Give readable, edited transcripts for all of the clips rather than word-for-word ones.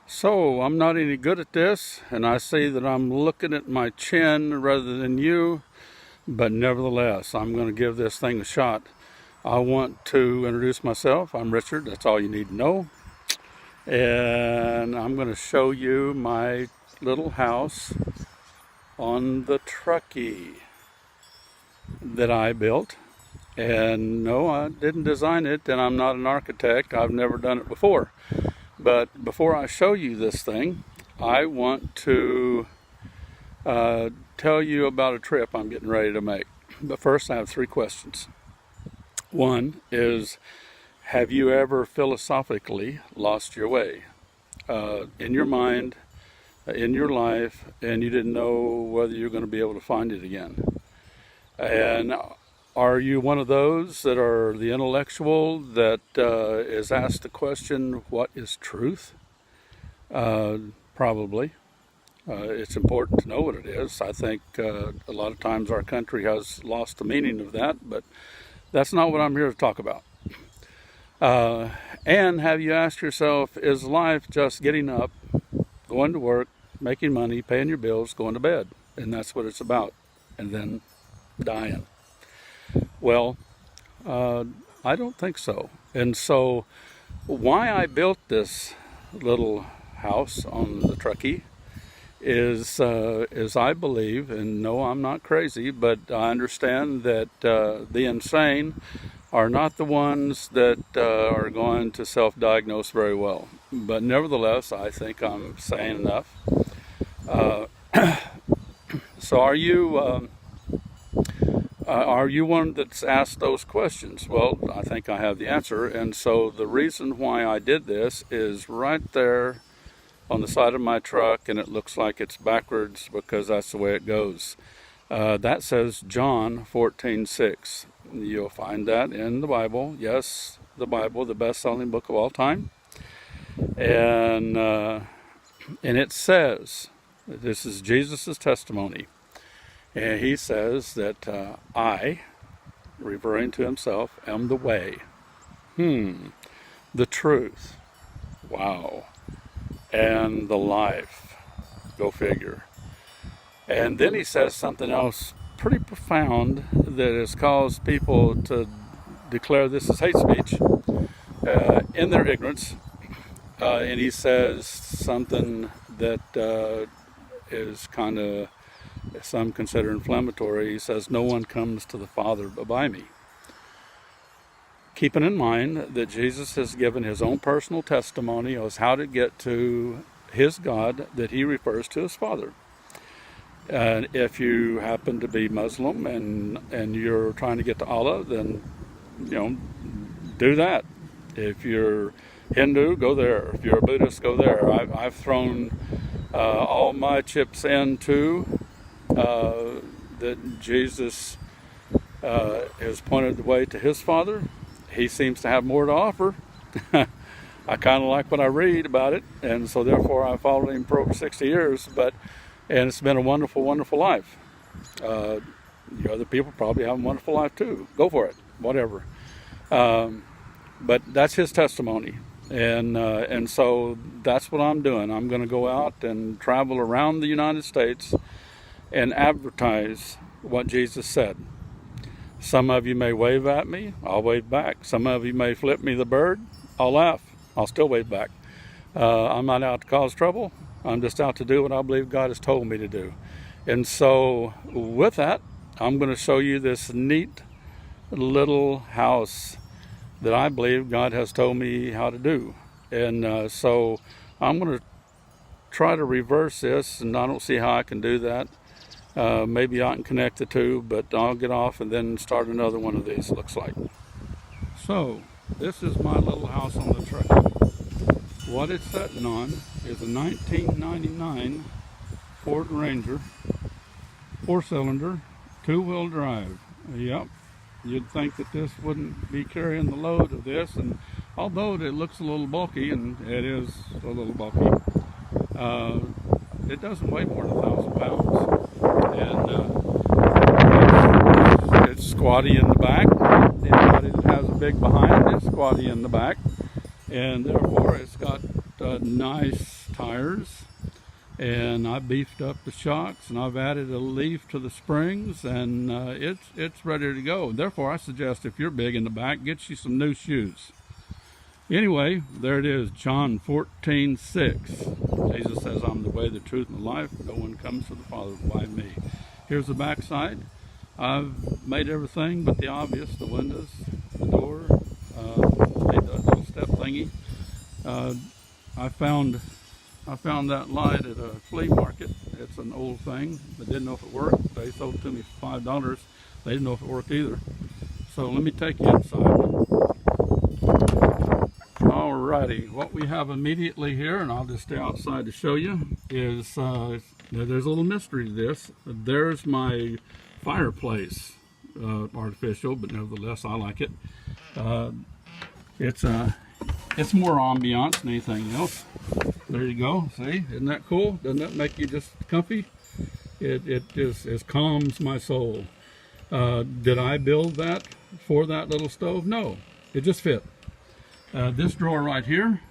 So I'm not any good at this, and I see that I'm looking at my chin rather than you, but nevertheless, I'm going to give this thing a shot. I want to introduce myself. I'm Richard, that's all you need to know. And I'm going to show you my little house on the Truckie that I built. And no, I didn't design it, and I'm not an architect. I've never done it before. But before I show you this thing, I want to tell you about a trip I'm getting ready to make. But first, I have three questions. One is, have you ever philosophically lost your way in your mind, in your life, and you didn't know whether you're going to be able to find it again? And are you one of those that are the intellectual that is asked the question, what is truth? Probably. It's important to know what it is. I think a lot of times our country has lost the meaning of that, but that's not what I'm here to talk about. And have you asked yourself, is life just getting up, going to work, making money, paying your bills, going to bed? And that's what it's about. And then dying. Well, I don't think so. And so why I built this little house on the Truckee is I believe, and no, I'm not crazy, but I understand that the insane are not the ones that are going to self-diagnose very well. But nevertheless, I think I'm sane enough. So are you one that's asked those questions? Well, I think I have the answer. And so the reason why I did this is right there on the side of my truck, and it looks like it's backwards because that's the way it goes. That says John 14:6. You'll find that in the Bible. Yes, the Bible, the best-selling book of all time. And it says, this is Jesus' testimony. And he says that I, referring to himself, am the way, the truth, wow, and the life, go figure. And then he says something else pretty profound that has caused people to declare this as hate speech in their ignorance. And he says something that is kind of, some consider inflammatory. He says, no one comes to the Father but by me. Keeping in mind that Jesus has given his own personal testimony as how to get to his God that he refers to as Father. And if you happen to be Muslim and you're trying to get to Allah, then, do that. If you're Hindu, go there. If you're a Buddhist, go there. I've thrown all my chips into that Jesus has pointed the way to his Father. He seems to have more to offer. I kind of like what I read about it, and so therefore I followed him for over 60 years, and it's been a wonderful, wonderful life. You other people probably have a wonderful life too. Go for it, whatever. But that's his testimony. And so that's what I'm doing. I'm going to go out and travel around the United States and advertise what Jesus said. Some of you may wave at me, I'll wave back. Some of you may flip me the bird, I'll laugh, I'll still wave back. I'm not out to cause trouble. I'm just out to do what I believe God has told me to do. And so with that, I'm going to show you this neat little house that I believe God has told me how to do. And so I'm going to try to reverse this, and I don't see how I can do that. Maybe I can connect the two, but I'll get off and then start another one of these, looks like. So, this is my little house on the truck. What it's sitting on is a 1999 Ford Ranger, 4-cylinder, 2-wheel drive. Yep, you'd think that this wouldn't be carrying the load of this, and although it looks a little bulky, and it is a little bulky, it doesn't weigh more than 1,000 pounds. And it's squatty in the back. Anybody that has a big behind is squatty in the back, and therefore it's got a nice tires, and I beefed up the shocks, and I've added a leaf to the springs, and it's ready to go. Therefore, I suggest if you're big in the back, get you some new shoes. Anyway, there it is, John 14:6. Jesus says, I'm the way, the truth, and the life. No one comes to the Father by me. Here's the back side. I've made everything but the obvious, the windows, the door, made the little step thingy. I found that light at a flea market. It's an old thing. I didn't know if it worked. They sold it to me for $5. They didn't know if it worked either. So let me take you inside. Alrighty, what we have immediately here, and I'll just stay outside to show you, is there's a little mystery to this. There's my fireplace, artificial, but nevertheless I like it. It's more ambiance than anything else. There you go. See, isn't that cool? Doesn't that make you just comfy? It just calms my soul. Did I build that for that little stove? No, it just fit. This drawer right here,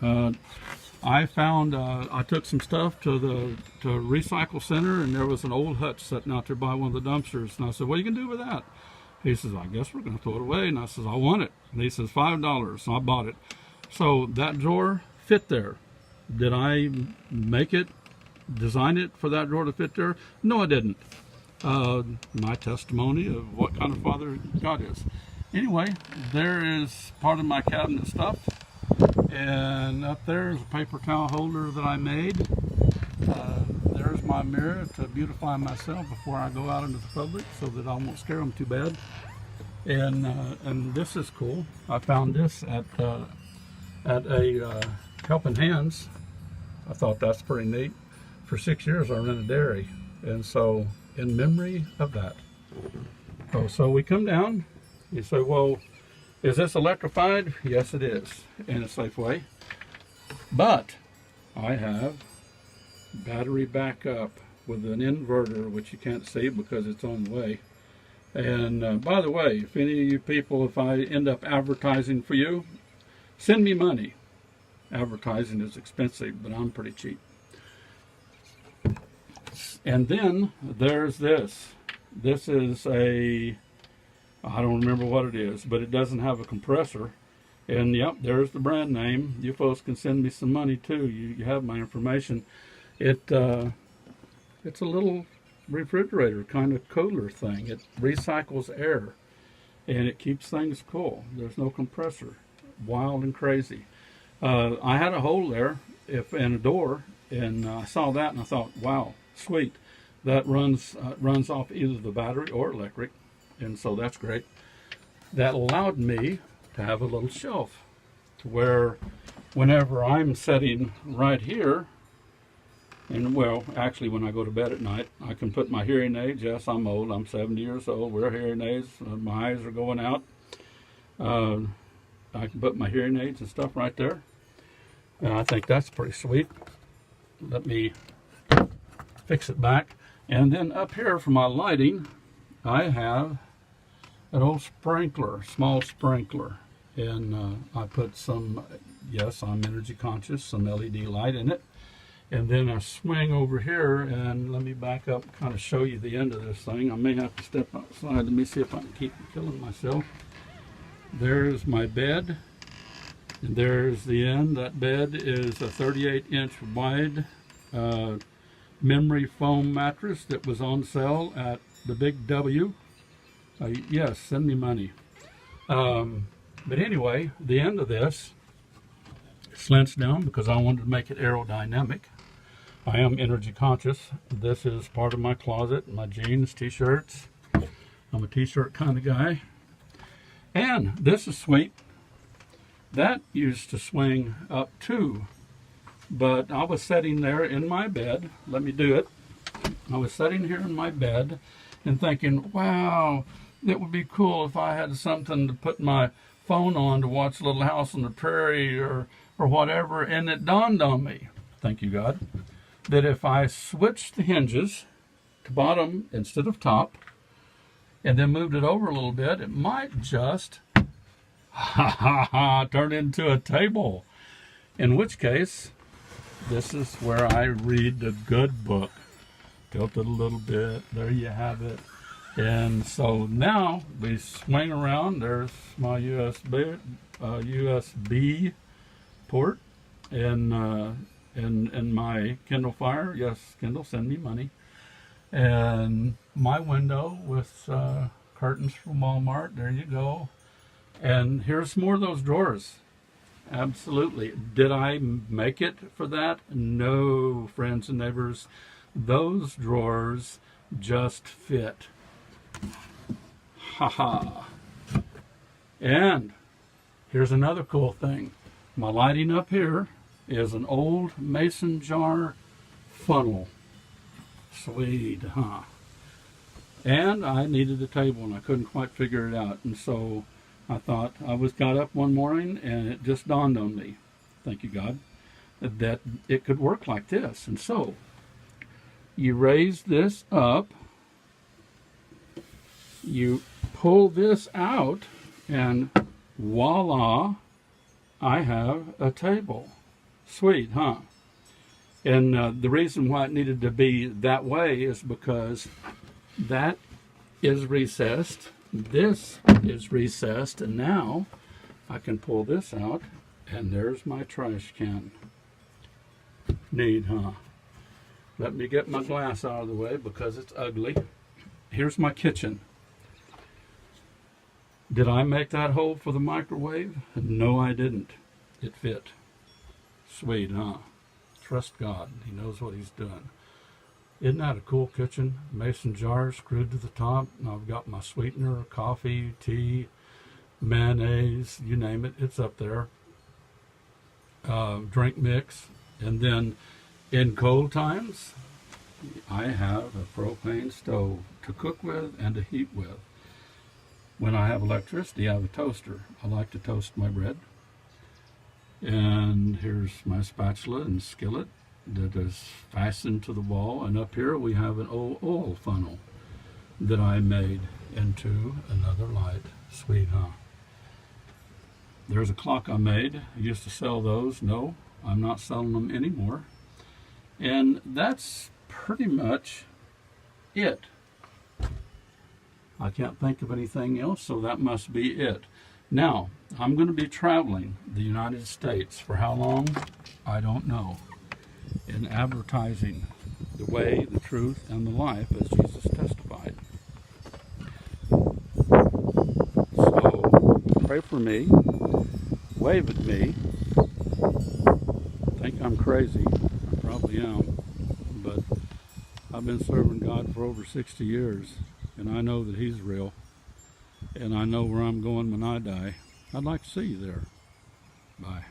I found, I took some stuff to the recycle center, and there was an old hutch sitting out there by one of the dumpsters. And I said, what are you going to do with that? He says, I guess we're going to throw it away. And I says, I want it. And he says, $5. So I bought it. So that drawer fit there. Did I make it, design it for that drawer to fit there? No, I didn't. My testimony of what kind of father God is. Anyway, there is part of my cabinet stuff, and up there is a paper towel holder that I made. There's my mirror to beautify myself before I go out into the public, so that I won't scare them too bad. And this is cool. I found this at a Helping Hands. I thought that's pretty neat. For 6 years I ran a dairy, and so in memory of that. So we come down. You say, well, is this electrified? Yes, it is, in a safe way. But I have battery backup with an inverter, which you can't see because it's on the way. And by the way, if any of you people, if I end up advertising for you, send me money. Advertising is expensive, but I'm pretty cheap. And then there's this. This is I don't remember what it is, but it doesn't have a compressor. And yep, there's the brand name. You folks can send me some money too. You have my information. It's a little refrigerator kind of cooler thing. It recycles air, and it keeps things cool. There's no compressor. Wild and crazy. I had a hole there and a door, and I saw that and I thought, wow, sweet. That runs off either the battery or electric. And so that's great. That allowed me to have a little shelf to where whenever I'm sitting right here, and well, actually when I go to bed at night, I can put my hearing aids. Yes, I'm old. I'm 70 years old. Wear hearing aids. My eyes are going out. I can put my hearing aids and stuff right there. And I think that's pretty sweet. Let me fix it back. And then up here for my lighting, I have an old sprinkler, small sprinkler, and I put some, yes, I'm energy conscious, some LED light in it. And then I swing over here, and let me back up and kind of show you the end of this thing. I may have to step outside. Let me see if I can keep killing myself. There's my bed, and there's the end. That bed is a 38-inch wide memory foam mattress that was on sale at the Big W. Yes, send me money. But anyway, the end of this slants down because I wanted to make it aerodynamic. I am energy conscious. This is part of my closet, my jeans, t-shirts. I'm a t-shirt kind of guy. And this is sweet. That used to swing up too. But I was sitting there in my bed. Let me do it. I was sitting here in my bed and thinking, wow, it would be cool if I had something to put my phone on to watch Little House on the Prairie or whatever. And it dawned on me, thank you God, that if I switched the hinges to bottom instead of top and then moved it over a little bit, it might just turn into a table. In which case, This is where I read the good book. Tilt it a little bit. There you have it. And so now we swing around. There's my USB port and my Kindle Fire. Yes, Kindle, send me money. And my window with curtains from Walmart. There you go. And here's more of those drawers. Absolutely. Did I make it for that? No, friends and neighbors. Those drawers just fit. Ha ha. And here's another cool thing. My lighting up here is an old mason jar funnel. Sweet, huh? And I needed a table and I couldn't quite figure it out. And so I thought, got up one morning and it just dawned on me, thank you God, that it could work like this. And so you raise this up, you pull this out, and voila, I have a table. Sweet, huh? And the reason why it needed to be that way is because that is recessed, this is recessed, and now I can pull this out, and there's my trash can. Neat, huh? Let me get my glass out of the way because it's ugly. Here's my kitchen. Did I make that hole for the microwave? No, I didn't. It fit. Sweet, huh? Trust God. He knows what he's doing. Isn't that a cool kitchen? Mason jars screwed to the top. And I've got my sweetener, coffee, tea, mayonnaise, you name it. It's up there. Drink mix. And then in cold times, I have a propane stove to cook with and to heat with. When I have electricity, I have a toaster. I like to toast my bread. And here's my spatula and skillet that is fastened to the wall. And up here we have an old oil funnel that I made into another light. Sweet, huh? There's a clock I made. I used to sell those. No, I'm not selling them anymore. And that's pretty much it. I can't think of anything else, so that must be it. Now, I'm going to be traveling the United States. For how long? I don't know. In advertising the way, the truth, and the life as Jesus testified. So, pray for me. Wave at me. Think I'm crazy. I probably am. But I've been serving God for over 60 years. And I know that he's real. And I know where I'm going when I die. I'd like to see you there. Bye.